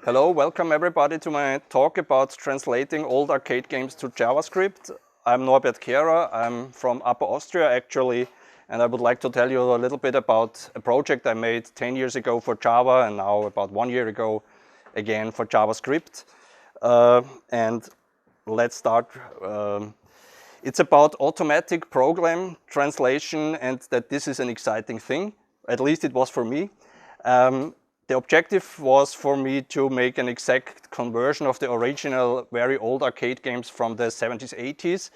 Hello, welcome everybody to my talk about translating old arcade games to JavaScript. I'm Norbert Kehrer, I'm from Upper Austria actually, and I would like to tell you a little bit about a project I made 10 years ago for Java and now about 1 year ago again for JavaScript. And let's start. It's about automatic program translation, and that this is an exciting thing. At least it was for me. The objective was for me to make an exact conversion of the original very old arcade games from the 70s, 80s.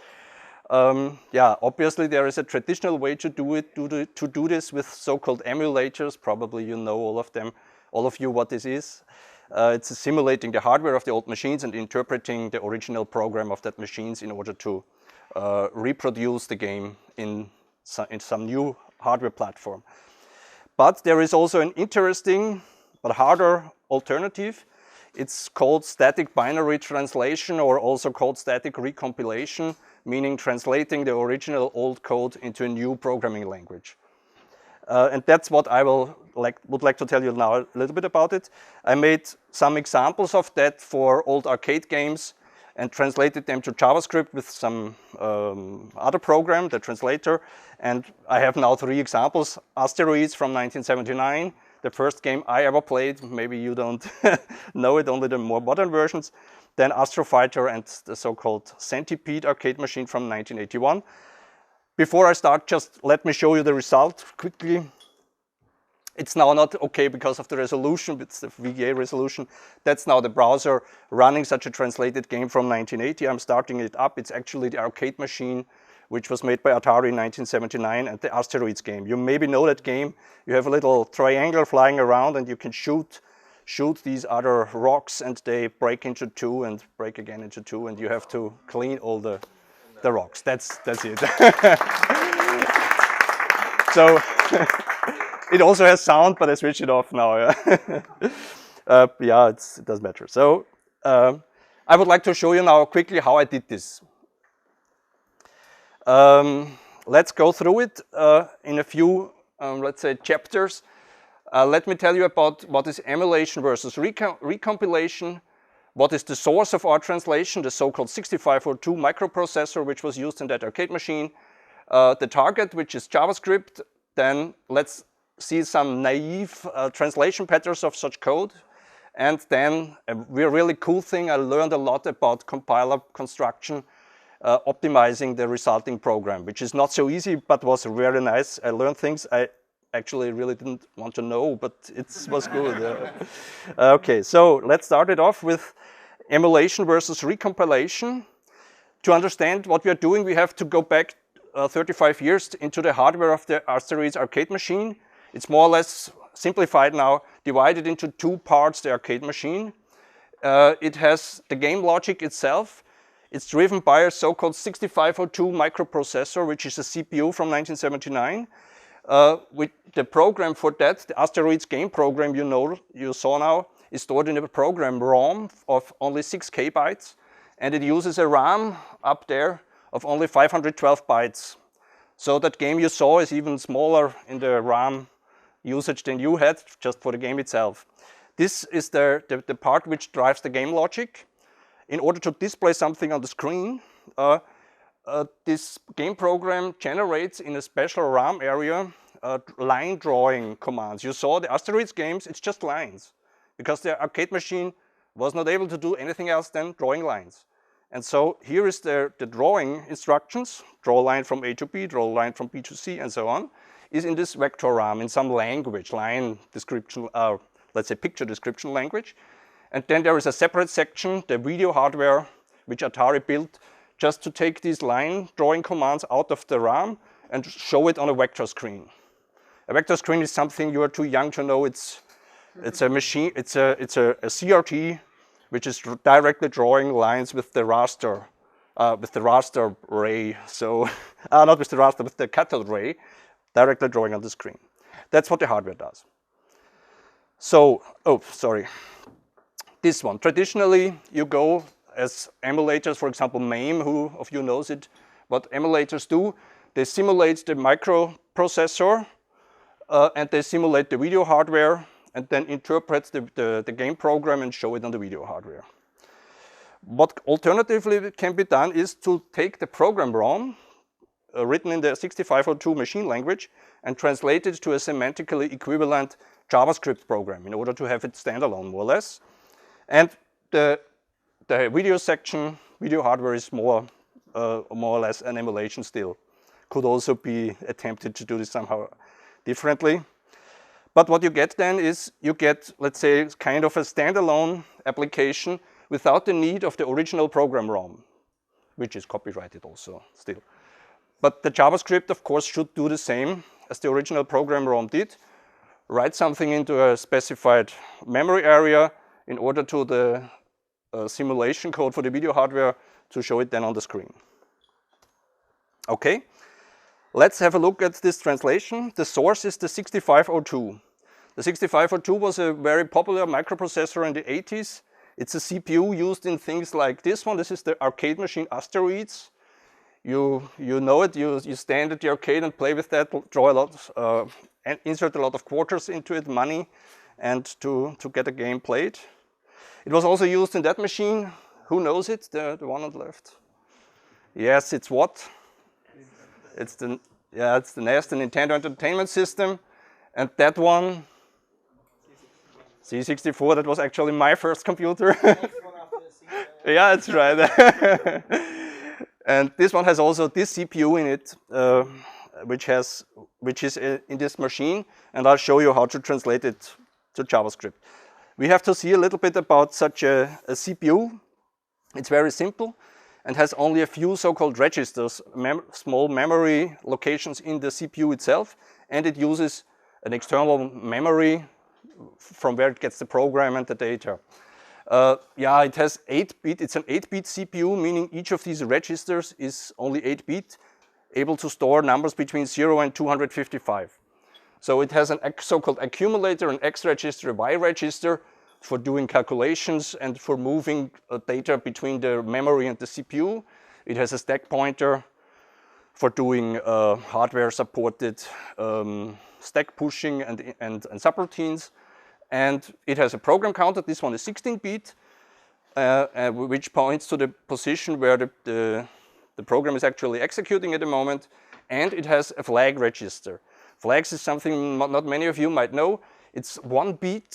Yeah, obviously there is a traditional way to do it, to do this with so-called emulators. Probably you know all of them, all of you what this is. It's simulating the hardware of the old machines and interpreting the original program of that machines in order to reproduce the game in some new hardware platform. But there is also an interesting but harder alternative. It's called static binary translation, or also called static recompilation, meaning translating the original old code into a new programming language. And that's what I would like to tell you now a little bit about it. I made some examples of that for old arcade games and translated them to JavaScript with some other program, the translator. And I have now 3 examples. Asteroids from 1979, the first game I ever played. Maybe you don't know it, only the more modern versions. Then Astrofighter and the so-called Centipede arcade machine from 1981. Before I start, just let me show you the result quickly. It's now not okay because of the resolution, it's the VGA resolution. That's now the browser running such a translated game from 1980. I'm starting it up. It's actually the arcade machine, which was made by Atari in 1979, and the Asteroids game. You maybe know that game. You have a little triangle flying around and you can shoot these other rocks and they break into 2 and break again into 2, and you have to clean all the rocks. That's it. So it also has sound, but I switch it off now. Yeah, it doesn't matter. So I would like to show you now quickly how I did this. Let's go through it in a few, let's say, chapters. Let me tell you about what is emulation versus recompilation. What is the source of our translation, the so-called 6502 microprocessor, which was used in that arcade machine. The target, which is JavaScript. Then let's see some naive translation patterns of such code. And then a really cool thing, I learned a lot about compiler construction, optimizing the resulting program, which is not so easy, but was very nice. I learned things I actually really didn't want to know, but it was good. Okay, so let's start it off with emulation versus recompilation. To understand what we are doing, we have to go back 35 years into the hardware of the Asteroids arcade machine. It's more or less simplified now, divided into 2 parts, the arcade machine. It has the game logic itself. It's driven by a so-called 6502 microprocessor, which is a CPU from 1979. With the program for that, the Asteroids game program you saw now, is stored in a program ROM of only 6 KB, and it uses a RAM up there of only 512 bytes. So that game you saw is even smaller in the RAM usage than you had, just for the game itself. This is the part which drives the game logic. In order to display something on the screen, this game program generates in a special RAM area line drawing commands. You saw the Asteroids games, it's just lines, because the arcade machine was not able to do anything else than drawing lines. And so here is the drawing instructions: draw a line from A to B, draw a line from B to C, and so on, is in this vector RAM in some language, line description, let's say picture description language. And then there is a separate section, the video hardware, which Atari built just to take these line drawing commands out of the RAM and show it on a vector screen. A vector screen is something you are too young to know. It's a machine. It's a CRT, which is directly drawing lines with the raster ray. So not with the raster, with the cathode ray, directly drawing on the screen. That's what the hardware does. So, oh, sorry. This one. Traditionally, you go as emulators, for example, MAME, who of you knows it, what emulators do, they simulate the microprocessor and they simulate the video hardware and then interpret the game program and show it on the video hardware. What alternatively can be done is to take the program ROM written in the 6502 machine language and translate it to a semantically equivalent JavaScript program in order to have it standalone, more or less. And the video section, video hardware is more or less an emulation still. Could also be attempted to do this somehow differently. But what you get then is you get, let's say, kind of a standalone application without the need of the original program ROM, which is copyrighted also still. But the JavaScript, of course, should do the same as the original program ROM did. Write something into a specified memory area in order to the simulation code for the video hardware to show it then on the screen. Okay, let's have a look at this translation. The source is the 6502. The 6502 was a very popular microprocessor in the 80s. It's a CPU used in things like this one. This is the arcade machine Asteroids. You know it, you stand at the arcade and play with that, draw a lot, and insert a lot of quarters into it, money, and to get a game played. It was also used in that machine. Who knows it? The one on the left. Yes, it's what? It's the NES, the Nintendo Entertainment System, and that one, C64. That was actually my first computer. Yeah, that's right. And this one has also this CPU in it, which is in this machine, and I'll show you how to translate it to JavaScript. We have to see a little bit about such a CPU. It's very simple and has only a few so-called registers, small memory locations in the CPU itself, and it uses an external memory from where it gets the program and the data. Yeah, it has 8-bit, it's an 8-bit CPU, meaning each of these registers is only 8-bit, able to store numbers between 0 and 255. So it has a so-called accumulator, an X register, a Y register for doing calculations and for moving data between the memory and the CPU. It has a stack pointer for doing hardware-supported stack pushing and subroutines. And it has a program counter. This one is 16-bit, which points to the position where the program is actually executing at the moment. And it has a flag register. Flags is something not many of you might know. It's one beat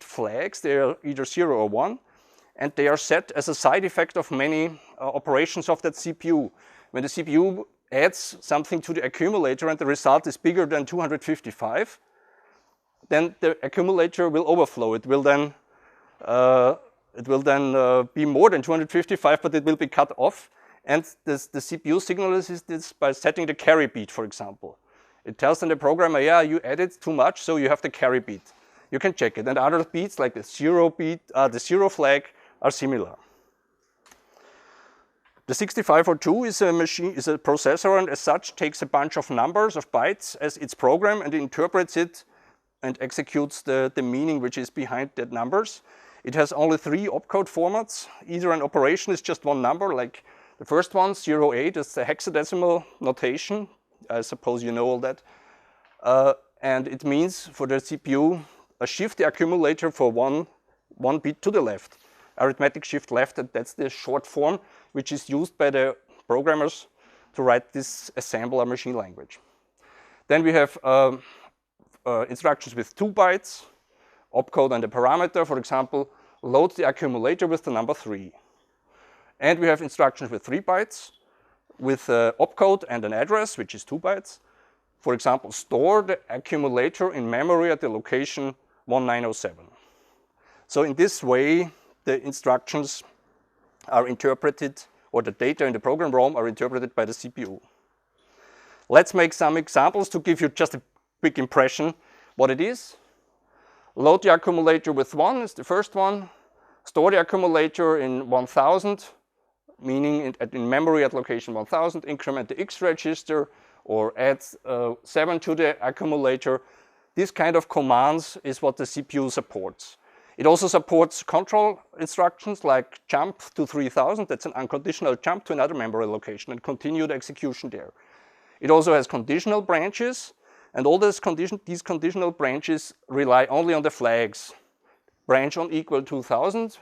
flags. They are either 0 or 1. And they are set as a side effect of many operations of that CPU. When the CPU adds something to the accumulator and the result is bigger than 255, then the accumulator will overflow. It will then be more than 255, but it will be cut off. And the CPU signals this by setting the carry beat, for example. It tells then the programmer, yeah, you added too much, so you have the carry beat. You can check it. And other beats, like the 0 beat, the 0 flag, are similar. The 6502 is a processor, and as such takes a bunch of numbers, of bytes, as its program, and interprets it and executes the meaning which is behind the numbers. It has only 3 opcode formats. Either an operation is just one number, like the first one, 08, is the hexadecimal notation. I suppose you know all that. And it means for the CPU, shift the accumulator for one bit to the left. Arithmetic shift left, and that's the short form, which is used by the programmers to write this assembler machine language. Then we have instructions with 2 bytes, opcode and a parameter. For example, load the accumulator with the number 3. And we have instructions with 3 bytes, with opcode and an address, which is 2 bytes. For example, store the accumulator in memory at the location 1907. So in this way, the instructions are interpreted, or the data in the program ROM are interpreted by the CPU. Let's make some examples to give you just a quick impression what it is. Load the accumulator with 1 is the first one. Store the accumulator in 1000, meaning in memory at location 1000. Increment the X register or add 7 to the accumulator. This kind of commands is what the CPU supports. It also supports control instructions like jump to 3000. That's an unconditional jump to another memory location and continued execution there. It also has conditional branches. And all these conditional branches rely only on the flags. Branch on equal 2000,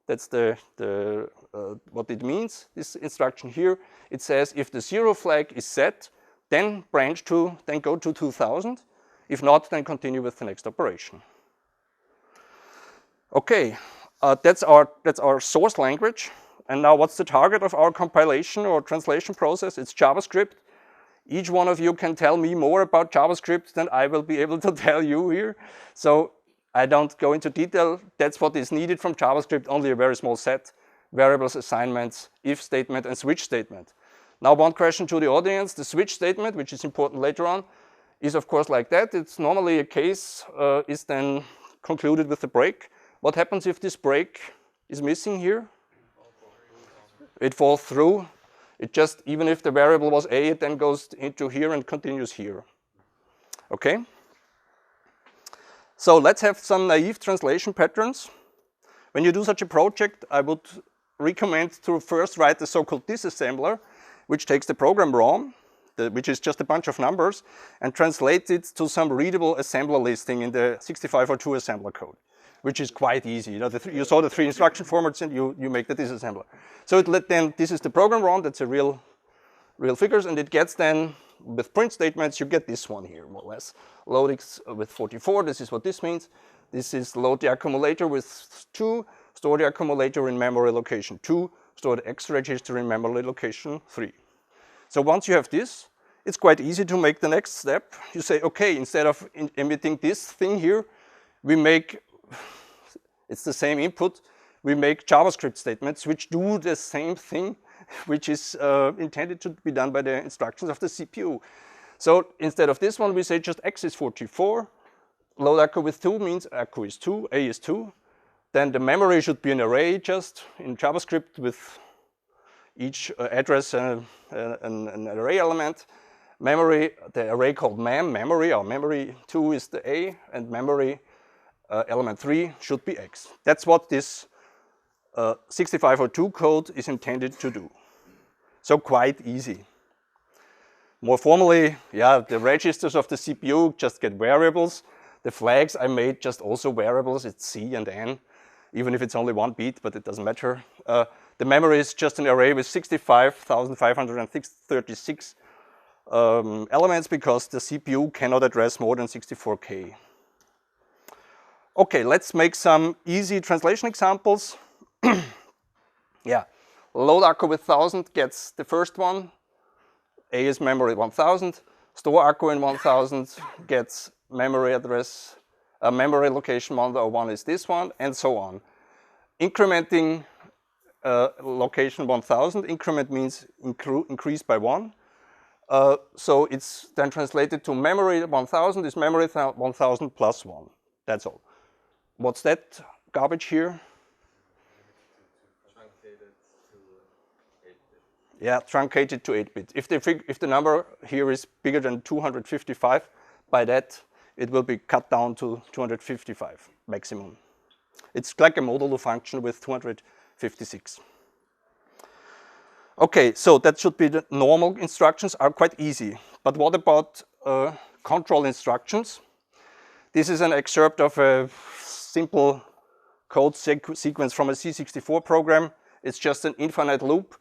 that's what it means, this instruction here. It says if the 0 flag is set, then branch to, then go to 2000. If not, then continue with the next operation. Okay, that's our source language. And now what's the target of our compilation or translation process? It's JavaScript. Each one of you can tell me more about JavaScript than I will be able to tell you here. So I don't go into detail. That's what is needed from JavaScript, only a very small set. Variables, assignments, if statement, and switch statement. Now one question to the audience. The switch statement, which is important later on, is of course like that. It's normally a case is then concluded with a break. What happens if this break is missing here? It falls through. It just, even if the variable was a, it then goes into here and continues here. Okay? So let's have some naive translation patterns. When you do such a project, I would recommend to first write the so-called disassembler, which takes the program ROM, which is just a bunch of numbers, and translates it to some readable assembler listing in the 6502 assembler code, which is quite easy. You know, you saw the 3 instruction formats and you make the disassembler. So then this is the program ROM, that's a real figures, and it gets then, with print statements, you get this one here, more or less. Load X with 44, this is what this means. This is load the accumulator with 2, store the accumulator in memory location 2, store the X register in memory location 3. So once you have this, it's quite easy to make the next step. You say, okay, instead of emitting this thing here, we make, it's the same input, we make JavaScript statements which do the same thing, which is intended to be done by the instructions of the CPU. So instead of this one, we say just X is 44, load accu with 2 means accu is 2, A is 2. Then the memory should be an array just in JavaScript with each address an array element. Memory, the array called memory, or memory 2 is the A, and memory element 3 should be X. That's what this 6502 code is intended to do. So quite easy. More formally, yeah, the registers of the CPU just get variables. The flags I made just also variables, it's C and N, even if it's only 1 bit, but it doesn't matter. The memory is just an array with 65,536 elements because the CPU cannot address more than 64K. Okay, let's make some easy translation examples. Yeah, load accu with 1000 gets the first one. A is memory 1000. Store accu in 1000 gets memory address, memory location 101 is this one, and so on. Incrementing location 1000, increment means increase by 1. So it's then translated to memory 1000 is memory 1000 plus 1. That's all. What's that garbage here? Yeah, truncated to 8-bit. If the number here is bigger than 255, by that it will be cut down to 255 maximum. It's like a modulo function with 256. Okay, so that should be the normal instructions are quite easy. But what about control instructions? This is an excerpt of a simple code sequence from a C64 program. It's just an infinite loop.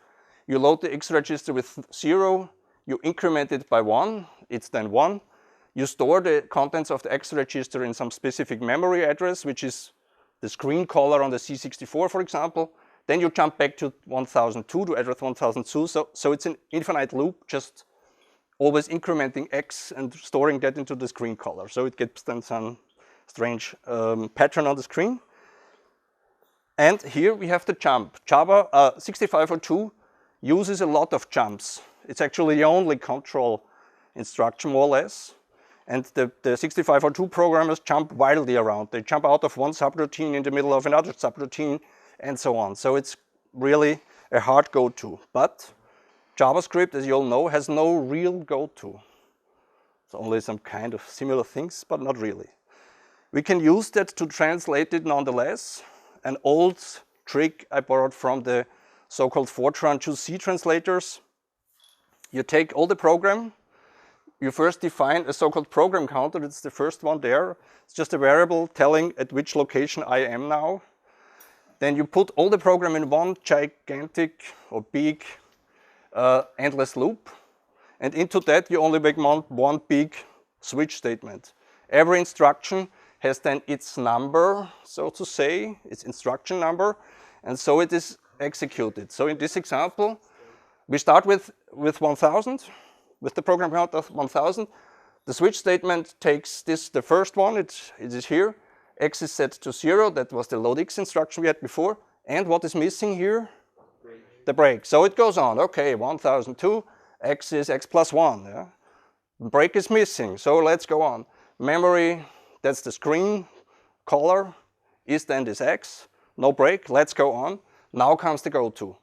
You load the X register with 0, you increment it by 1, it's then 1. You store the contents of the X register in some specific memory address, which is the screen caller on the C64, for example. Then you jump back to 1002 to address 1002. So it's an infinite loop, just always incrementing X and storing that into the screen caller. So it gets then some strange pattern on the screen. And here we have the jump. Java 6502 uses a lot of jumps. It's actually the only control instruction, more or less. And the 6502 programmers jump wildly around. They jump out of one subroutine in the middle of another subroutine, and so on. So it's really a hard go-to. But JavaScript, as you all know, has no real go-to. It's only some kind of similar things, but not really. We can use that to translate it nonetheless. An old trick I borrowed from the so-called Fortran to C translators. You take all the program, you first define a so-called program counter. It's the first one there. It's just a variable telling at which location I am now. Then you put all the program in one gigantic or big endless loop. And into that you only make one big switch statement. Every instruction has then its number, so to say, its instruction number, and so it is executed. So in this example, we start with 1000, with the program count of 1000. The switch statement takes this, the first one, it is here. X is set to 0, that was the load X instruction we had before. And what is missing here? The break. So it goes on, okay, 1002, X is X plus 1. Yeah? Break is missing, so let's go on. Memory, that's the screen color, is then this X, no break, let's go on. Now comes the goto.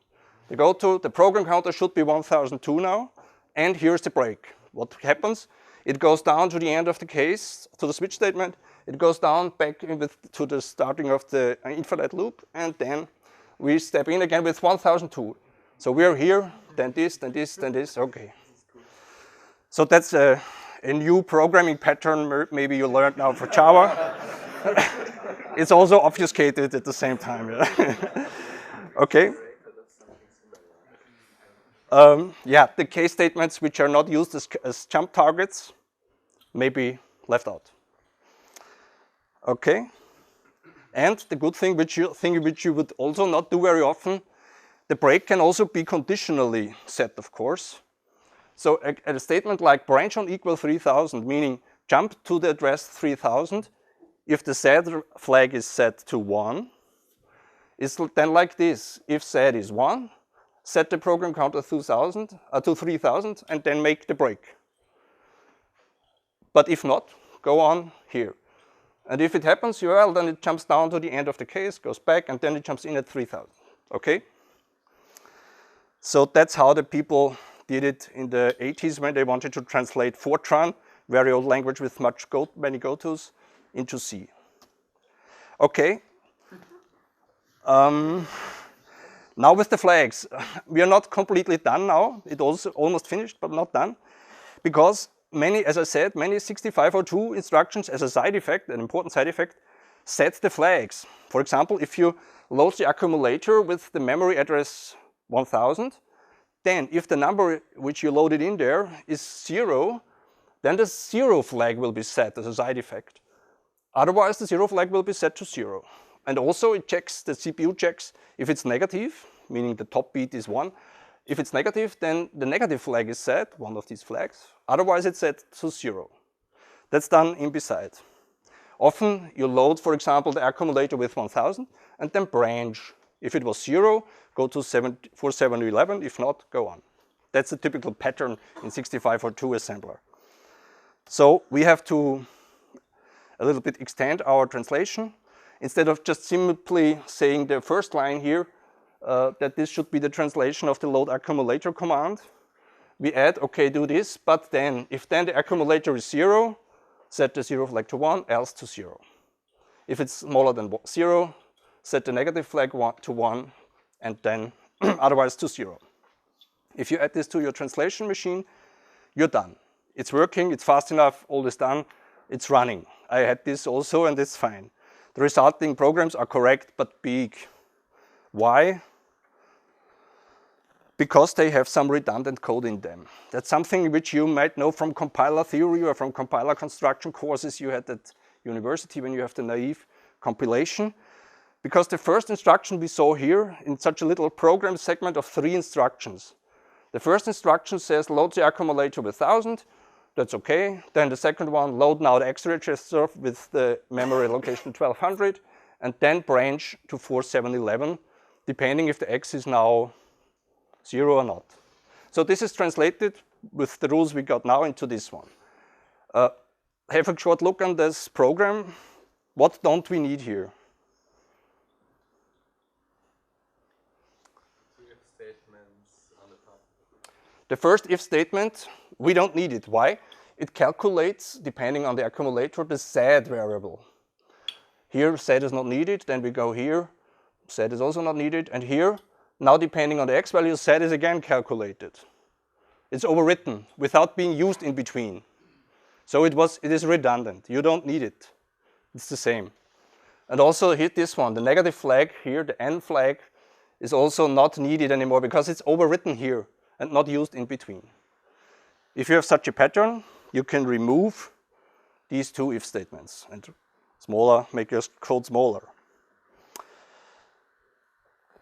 The goto, the program counter should be 1002 now, and here's the break. What happens? It goes down to the end of the case, to the switch statement, it goes down back to the starting of the infinite loop, and then we step in again with 1002. So we're here, then this, then this, then this, okay. So that's a new programming pattern maybe you learned now for Java. It's also obfuscated at the same time. Yeah. Okay. Yeah, the case statements which are not used as jump targets may be left out. Okay. And the good thing which you would also not do very often, the break can also be conditionally set, of course. So a statement like branch on equal 3000, meaning jump to the address 3000, if the Z flag is set to 1, is then like this. If Z is 1, set the program counter to 3000, and then make the break. But if not, go on here. And if it happens, well, then it jumps down to the end of the case, goes back, and then it jumps in at 3000. Okay? So that's how the people did it in the 80s when they wanted to translate Fortran, very old language with many gotos, into C. Okay. Now with the flags, we are not completely done now. It also almost finished, but not done, because many, as I said, many 6502 instructions as a side effect, an important side effect, set the flags. For example, if you load the accumulator with the memory address 1000, then if the number which you loaded in there is 0, then the 0 flag will be set as a side effect. Otherwise, the 0 flag will be set to 0. And also it checks, the CPU checks if it's negative, meaning the top bit is 1. If it's negative, then the negative flag is set, one of these flags. Otherwise, it's set to 0. That's done in beside. Often you load, for example, the accumulator with 1000 and then branch. If it was 0, go to 4711. If not, go on. That's a typical pattern in 6502 assembler. So we have to a little bit extend our translation. Instead of just simply saying the first line here, that this should be the translation of the load accumulator command, we add, okay, do this, but then, if then the accumulator is 0, set the 0 flag to 1, else to 0. If it's smaller than 0, set the negative flag to 1, and then otherwise to 0. If you add this to your translation machine, you're done. It's working, it's fast enough, all is done, it's running. I had this also, and it's fine. The resulting programs are correct, but big. Why? Because they have some redundant code in them. That's something which you might know from compiler theory or from compiler construction courses you had at university when you have the naive compilation. Because the first instruction we saw here in such a little program segment of 3 instructions. The first instruction says load the accumulator with 1000. That's okay. Then the second one, load now the X register with the memory location 1200, and then branch to 4711, depending if the X is now 0 or not. So this is translated with the rules we got now into this one. Have a short look on this program. What don't we need here? If statements on the top. The first if statement, we don't need it. Why? It calculates, depending on the accumulator, the Z variable. Here, Z is not needed. Then we go here. Z is also not needed. And here, now depending on the X value, Z is again calculated. It's overwritten without being used in between. So it is redundant. You don't need it. It's the same. And also hit this one, the negative flag here, the N flag, is also not needed anymore because it's overwritten here and not used in between. If you have such a pattern, you can remove these two if statements and smaller, make your code smaller.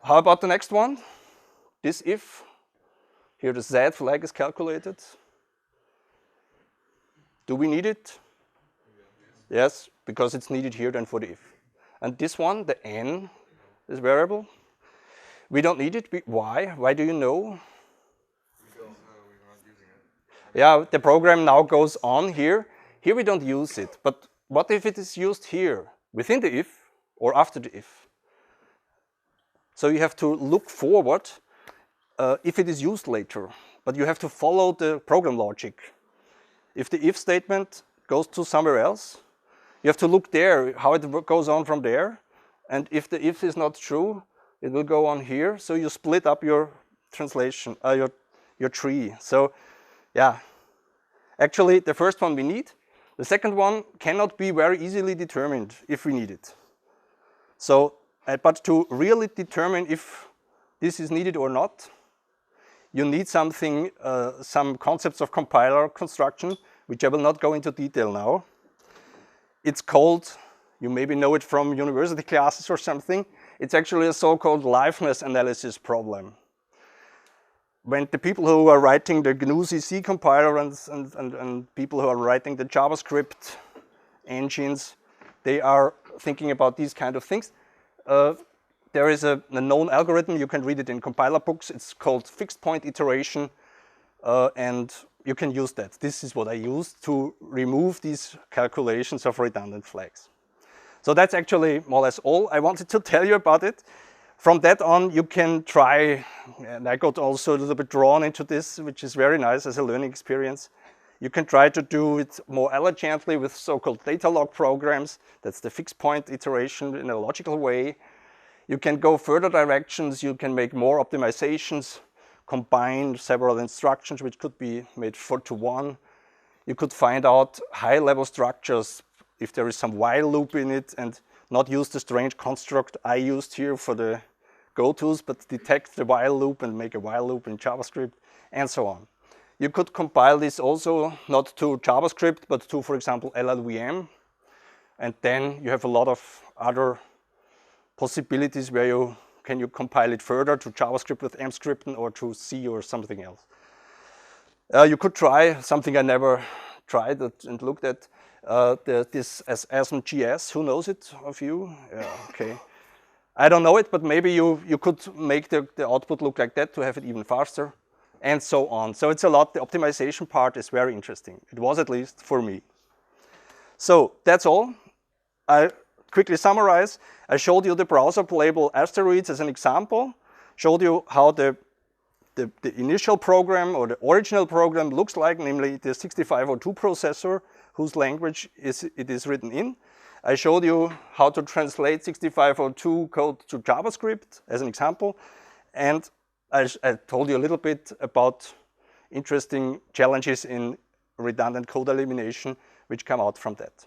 How about the next one? This if. Here the Z flag is calculated. Do we need it? Yes, because it's needed here then for the if. And this one, the N, this variable, we don't need it. Why? Why do you know? Because we're not using it. Yeah, the program now goes on here. Here we don't use it. But what if it is used here, within the if or after the if? So you have to look forward if it is used later. But you have to follow the program logic. If the if statement goes to somewhere else, you have to look there, how it goes on from there. And if the if is not true, it will go on here. So you split up your translation, your tree. So yeah, actually the first one we need. The second one cannot be very easily determined if we need it. So, but to really determine if this is needed or not, you need something, some concepts of compiler construction, which I will not go into detail now. It's called, you maybe know it from university classes or something, it's actually a so-called liveness analysis problem. When the people who are writing the GNU CC compiler and people who are writing the JavaScript engines, they are thinking about these kind of things. There is a known algorithm, you can read it in compiler books, it's called fixed point iteration, and you can use that. This is what I used to remove these calculations of redundant flags. So that's actually more or less all I wanted to tell you about it. From that on, you can try, and I got also a little bit drawn into this, which is very nice as a learning experience. You can try to do it more elegantly with so-called data log programs. That's the fixed point iteration in a logical way. You can go further directions. You can make more optimizations, combine several instructions, which could be made 4-to-1. You could find out high-level structures if there is some while loop in it and not use the strange construct I used here for the gotos, but detect the while loop and make a while loop in JavaScript, and so on. You could compile this also not to JavaScript, but to, for example, LLVM. And then you have a lot of other possibilities where you compile it further to JavaScript with mscripten or to C or something else. You could try something I never tried and looked at, this ASM.js. Who knows it of you? Yeah, okay. I don't know it, but maybe you could make the output look like that to have it even faster, and so on. So it's a lot. The optimization part is very interesting. It was, at least for me. So that's all. I quickly summarize. I showed you the browser label Asteroids as an example. Showed you how the initial program or the original program looks like, namely the 6502 processor, whose language it is written in. I showed you how to translate 6502 code to JavaScript as an example. And I told you a little bit about interesting challenges in redundant code elimination, which come out from that.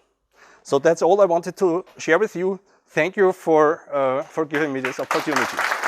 So that's all I wanted to share with you. Thank you for giving me this opportunity.